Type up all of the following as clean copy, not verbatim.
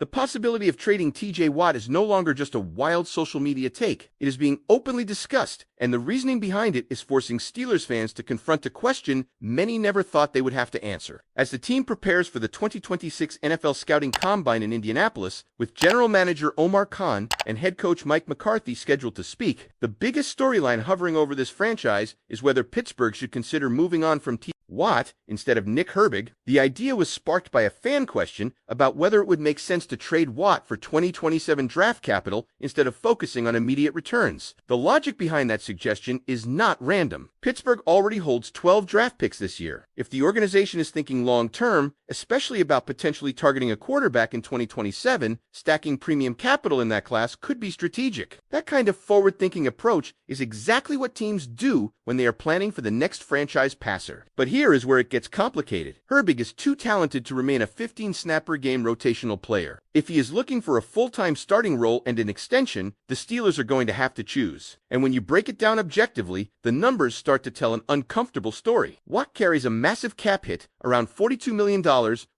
The possibility of trading TJ Watt is no longer just a wild social media take. It is being openly discussed, and the reasoning behind it is forcing Steelers fans to confront a question many never thought they would have to answer. As the team prepares for the 2026 NFL Scouting Combine in Indianapolis, with general manager Omar Khan and head coach Mike McCarthy scheduled to speak, the biggest storyline hovering over this franchise is whether Pittsburgh should consider moving on from TJ Watt instead of Nick Herbig. The idea was sparked by a fan question about whether it would make sense to trade Watt for 2027 draft capital instead of focusing on immediate returns. The logic behind that suggestion is not random. Pittsburgh already holds 12 draft picks this year. If the organization is thinking long-term, especially about potentially targeting a quarterback in 2027, stacking premium capital in that class could be strategic. That kind of forward-thinking approach is exactly what teams do when they are planning for the next franchise passer. But here is where it gets complicated. Herbig is too talented to remain a 15-snap-per-game rotational player. If he is looking for a full-time starting role and an extension, the Steelers are going to have to choose. And when you break it down objectively, the numbers start to tell an uncomfortable story. Watt carries a massive cap hit, around $42 million,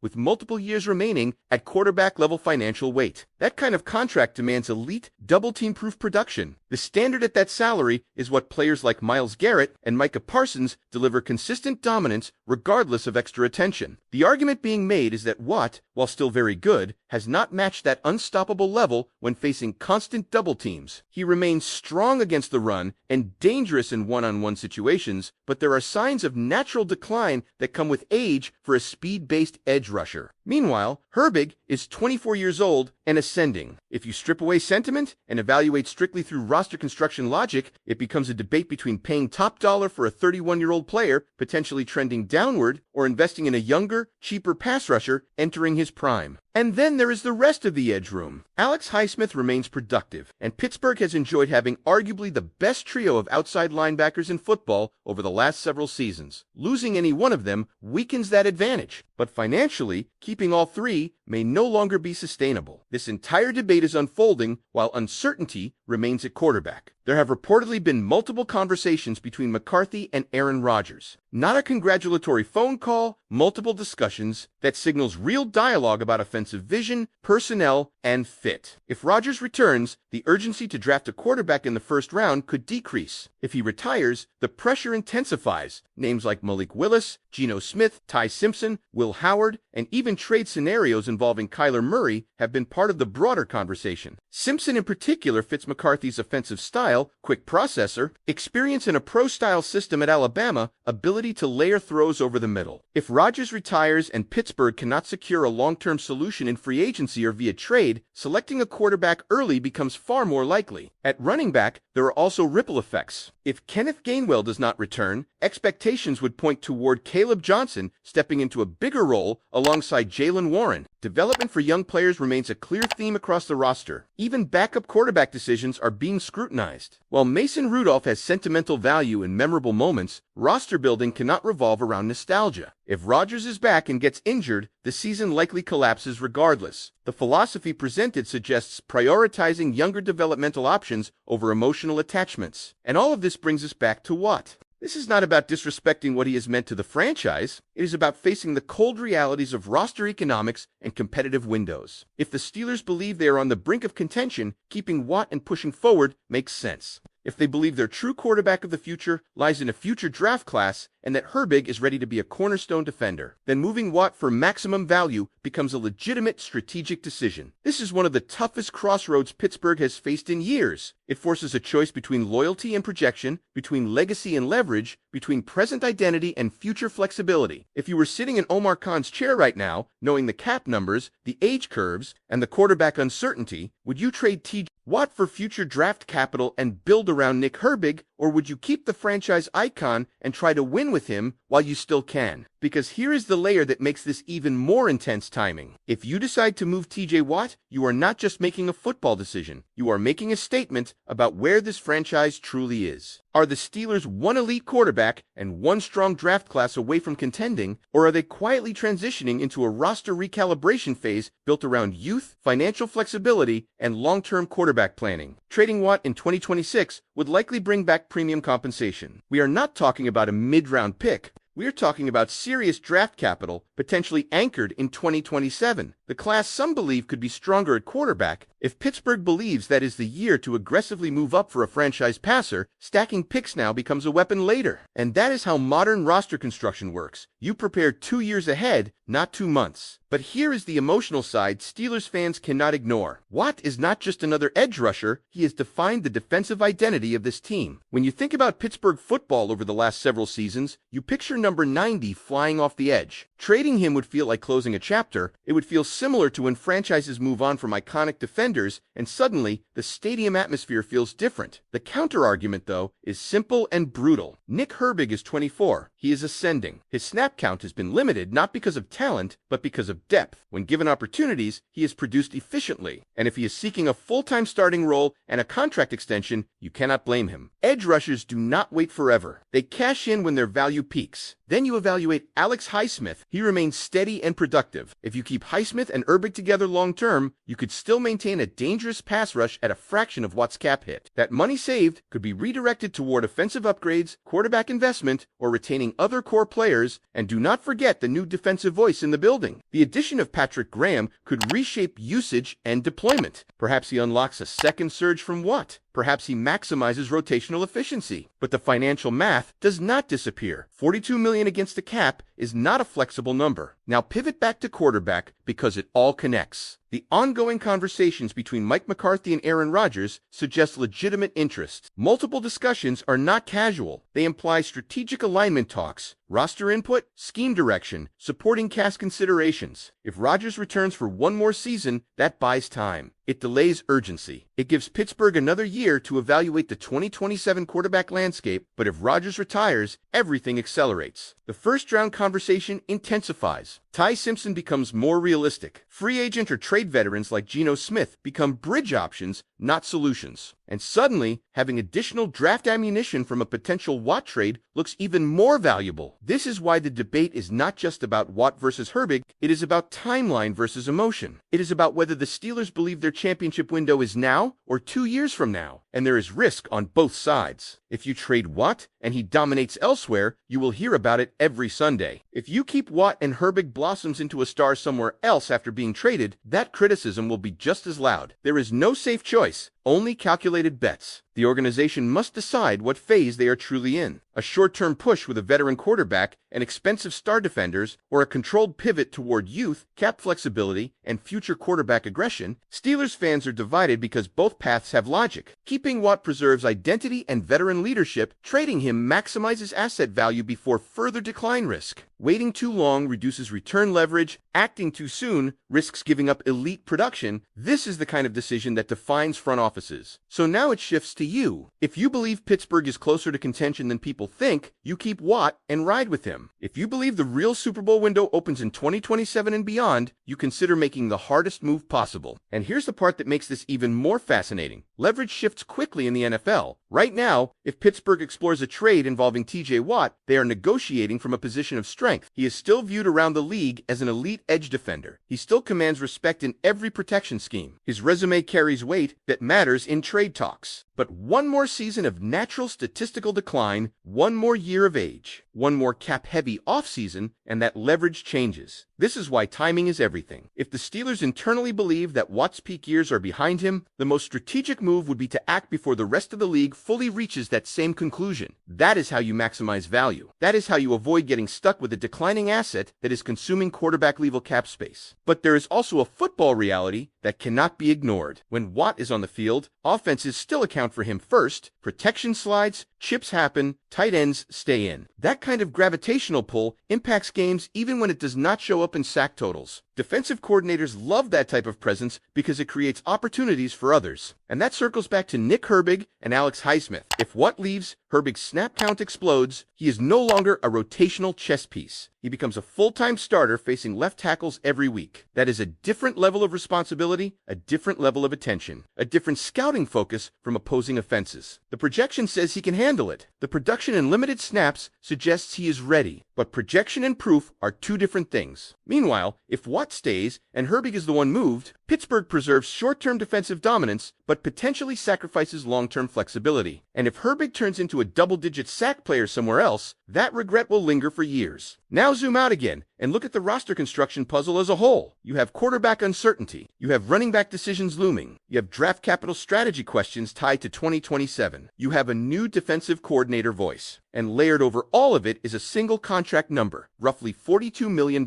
with multiple years remaining at quarterback-level financial weight. That kind of contract demands elite, double-team-proof production. The standard at that salary is what players like Myles Garrett and Micah Parsons deliver: consistent dominance regardless of extra attention. The argument being made is that Watt, while still very good, has not matched that unstoppable level when facing constant double teams. He remains strong against the run and dangerous in one-on-one situations, but there are signs of natural decline that come with age for a speed-based edge rusher. Meanwhile, Herbig is 24 years old and ascending. If you strip away sentiment and evaluate strictly through roster construction logic, it becomes a debate between paying top dollar for a 31-year-old player, potentially trending downward, or investing in a younger, cheaper pass rusher entering his prime. And then there is the rest of the edge room. Alex Highsmith remains productive, and Pittsburgh has enjoyed having arguably the best trio of outside linebackers in football over the last several seasons. Losing any one of them weakens that advantage. But financially, keeping all three may no longer be sustainable. This entire debate is unfolding while uncertainty remains at quarterback. There have reportedly been multiple conversations between McCarthy and Aaron Rodgers. Not a congratulatory phone call, multiple discussions that signals real dialogue about offensive vision, personnel, and fit. If Rodgers returns, the urgency to draft a quarterback in the first round could decrease. If he retires, the pressure intensifies. Names like Malik Willis, Geno Smith, Ty Simpson, Will Howard, and even trade scenarios involving Kyler Murray have been part of the broader conversation. Simpson in particular fits McCarthy's offensive style: quick processor, experience in a pro-style system at Alabama, ability to layer throws over the middle. If Rodgers retires and Pittsburgh cannot secure a long-term solution in free agency or via trade, selecting a quarterback early becomes far more likely. At running back, there are also ripple effects. If Kenneth Gainwell does not return, expectations would point toward Caleb Johnson stepping into a bigger role alongside Jaylen Warren. Development for young players remains a clear theme across the roster. Even backup quarterback decisions are being scrutinized. While Mason Rudolph has sentimental value in memorable moments, roster building cannot revolve around nostalgia. If Rodgers is back and gets injured, the season likely collapses regardless. The philosophy presented suggests prioritizing younger developmental options over emotional attachments. And all of this brings us back to Watt. This is not about disrespecting what he has meant to the franchise. It is about facing the cold realities of roster economics and competitive windows. If the Steelers believe they are on the brink of contention, keeping Watt and pushing forward makes sense. If they believe their true quarterback of the future lies in a future draft class and that Herbig is ready to be a cornerstone defender, then moving Watt for maximum value becomes a legitimate strategic decision. This is one of the toughest crossroads Pittsburgh has faced in years. It forces a choice between loyalty and projection, between legacy and leverage, between present identity and future flexibility. If you were sitting in Omar Khan's chair right now, knowing the cap numbers, the age curves, and the quarterback uncertainty, would you trade TJ Watt for future draft capital and build around Nick Herbig, or would you keep the franchise icon and try to win with him while you still can? Because here is the layer that makes this even more intense timing. If you decide to move TJ Watt, you are not just making a football decision. You are making a statement about where this franchise truly is. Are the Steelers one elite quarterback and one strong draft class away from contending, or are they quietly transitioning into a roster recalibration phase built around youth, financial flexibility, and long-term quarterback planning? Trading Watt in 2026 would likely bring back premium compensation. We are not talking about a mid-round pick, We're talking about serious draft capital, potentially anchored in 2027. The class some believe could be stronger at quarterback. If Pittsburgh believes that is the year to aggressively move up for a franchise passer, stacking picks now becomes a weapon later. And that is how modern roster construction works. You prepare 2 years ahead, not 2 months. But here is the emotional side Steelers fans cannot ignore. Watt is not just another edge rusher, he has defined the defensive identity of this team. When you think about Pittsburgh football over the last several seasons, you picture number 90 flying off the edge. Trading him would feel like closing a chapter. It would feel similar to when franchises move on from iconic defenders, and suddenly, the stadium atmosphere feels different. The counter-argument, though, is simple and brutal. Nick Herbig is 24. He is ascending. His snap count has been limited not because of talent, but because of depth. When given opportunities, he is produced efficiently. And if he is seeking a full-time starting role and a contract extension, you cannot blame him. Edge rushers do not wait forever. They cash in when their value peaks. Then you evaluate Alex Highsmith. He remains steady and productive. If you keep Highsmith and Herbig together long-term, you could still maintain a dangerous pass rush at a fraction of Watt's cap hit. That money saved could be redirected toward offensive upgrades, quarterback investment, or retaining other core players, and do not forget the new defensive voice in the building. The addition of Patrick Graham could reshape usage and deployment. Perhaps he unlocks a second surge from Watt. Perhaps he maximizes rotational efficiency. But the financial math does not disappear. $42 million against the cap is not a flexible number. Now pivot back to quarterback because it all connects. The ongoing conversations between Mike McCarthy and Aaron Rodgers suggest legitimate interest. Multiple discussions are not casual. They imply strategic alignment talks, roster input, scheme direction, supporting cast considerations. If Rodgers returns for one more season, that buys time. It delays urgency. It gives Pittsburgh another year to evaluate the 2027 quarterback landscape, but if Rodgers retires, everything accelerates. The first-round conversation intensifies. Ty Simpson becomes more realistic. Free agent or trade veterans like Geno Smith become bridge options, not solutions. And suddenly, having additional draft ammunition from a potential Watt trade looks even more valuable. This is why the debate is not just about Watt versus Herbig, it is about timeline versus emotion. It is about whether the Steelers believe their championship window is now or 2 years from now, and there is risk on both sides. If you trade Watt and he dominates elsewhere, you will hear about it every Sunday. If you keep Watt and Herbig blossoms into a star somewhere else after being traded, that criticism will be just as loud. There is no safe choice, only calculated bets. The organization must decide what phase they are truly in. A short-term push with a veteran quarterback and expensive star defenders, or a controlled pivot toward youth, cap flexibility, and future quarterback aggression. Steelers fans are divided because both paths have logic. Keeping Watt preserves identity and veteran leadership. Trading him maximizes asset value before further decline risk. Waiting too long reduces return leverage. Acting too soon risks giving up elite production. This is the kind of decision that defines front offices. So now it shifts to you. If you believe Pittsburgh is closer to contention than people think, you keep Watt and ride with him. If you believe the real Super Bowl window opens in 2027 and beyond, you consider making the hardest move possible. And here's the part that makes this even more fascinating. Leverage shifts quickly in the NFL. Right now, if Pittsburgh explores a trade involving TJ Watt, they are negotiating from a position of strength. He is still viewed around the league as an elite edge defender. He still commands respect in every protection scheme. His resume carries weight that matters in trade talks. But one more season of natural statistical decline, one more year of age, one more cap-heavy offseason, and that leverage changes. This is why timing is everything. If the Steelers internally believe that Watt's peak years are behind him, the most strategic move would be to act before the rest of the league fully reaches that same conclusion. That is how you maximize value. That is how you avoid getting stuck with a declining asset that is consuming quarterback-level cap space. But there is also a football reality that cannot be ignored. When Watt is on the field, offenses still account for him first. Protection slides, chips happen, tight ends stay in. That kind of gravitational pull impacts games even when it does not show up in sack totals. Defensive coordinators love that type of presence because it creates opportunities for others. And that circles back to Nick Herbig and Alex Highsmith. If Watt leaves, Herbig's snap count explodes. He is no longer a rotational chess piece. He becomes a full-time starter facing left tackles every week. That is a different level of responsibility, a different level of attention, a different scouting focus from opposing offenses. The projection says he can handle it. The production in limited snaps suggests he is ready. But projection and proof are two different things. Meanwhile, if Watt stays and Herbig is the one moved, Pittsburgh preserves short-term defensive dominance but potentially sacrifices long-term flexibility. And if Herbig turns into a double-digit sack player somewhere else, that regret will linger for years. Now zoom out again and look at the roster construction puzzle as a whole. You have quarterback uncertainty. You have running back decisions looming. You have draft capital strategy questions tied to 2027. You have a new defensive coordinator voice. And layered over all of it is a single contract number, roughly $42 million.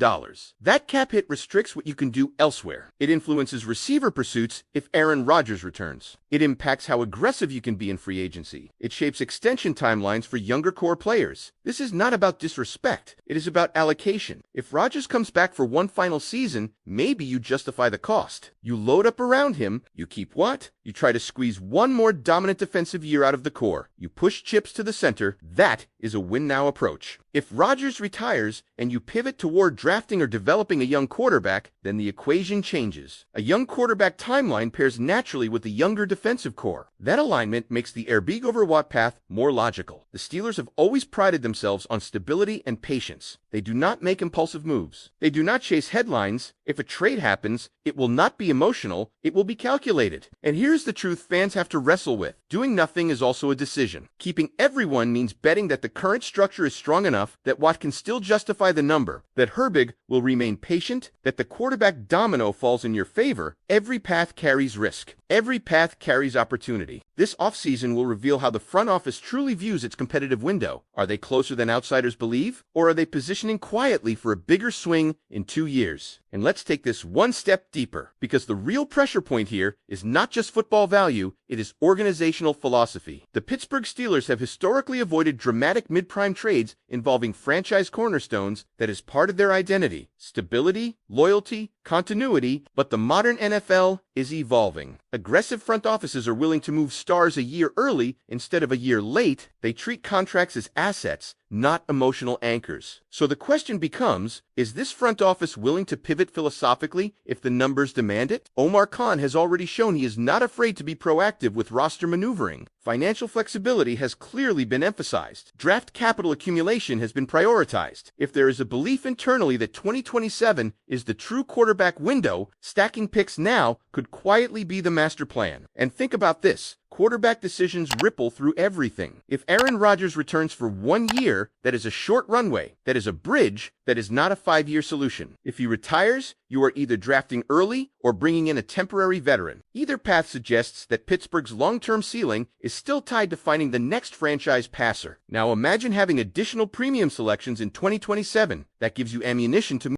That cap hit restricts what you can do elsewhere. It influences receiver pursuits if Aaron Rodgers returns. It impacts how aggressive you can be in free agency. It shapes extension timelines for younger core players. This is not about disrespect. It is about allocation. If Rodgers comes back for one final season, maybe you justify the cost. You load up around him. You keep what? You try to squeeze one more dominant defensive year out of the core. You push chips to the center. That is a win-now approach. If Rodgers retires and you pivot toward drafting or developing a young quarterback, then the equation changes. A young quarterback timeline pairs naturally with the younger defensive core. That alignment makes the Airbig over Watt path more logical. The Steelers have always prided themselves on stability and patience. They do not make impulsive moves. They do not chase headlines. If a trade happens, it will not be emotional, it will be calculated. And here's the truth fans have to wrestle with. Doing nothing is also a decision. Keeping everyone means betting that the current structure is strong enough that Watt can still justify the number, that Herbig will remain patient, that the quarterback domino falls in your favor. Every path carries risk. Every path carries opportunity. This offseason will reveal how the front office truly views its competitive window. Are they closer than outsiders believe? Or are they positioning quietly for a bigger swing in 2 years? And let's take this one step deeper, because the real pressure point here is not just football value, it is organizational philosophy. The Pittsburgh Steelers have historically avoided dramatic mid-prime trades involving franchise cornerstones that is part of their identity. Stability, loyalty, continuity, but the modern NFL is evolving. Aggressive front offices are willing to move stars a year early instead of a year late. They treat contracts as assets, not emotional anchors. So the question becomes, is this front office willing to pivot philosophically if the numbers demand it? Omar Khan has already shown he is not afraid to be proactive with roster maneuvering. Financial flexibility has clearly been emphasized. Draft capital accumulation has been prioritized. If there is a belief internally that 2027 is the true quarterback window, stacking picks now could quietly be the master plan. And think about this. Quarterback decisions ripple through everything. If Aaron Rodgers returns for 1 year, that is a short runway, that is a bridge, that is not a 5-year solution. If he retires, you are either drafting early or bringing in a temporary veteran. Either path suggests that Pittsburgh's long-term ceiling is still tied to finding the next franchise passer. Now imagine having additional premium selections in 2027. That gives you ammunition to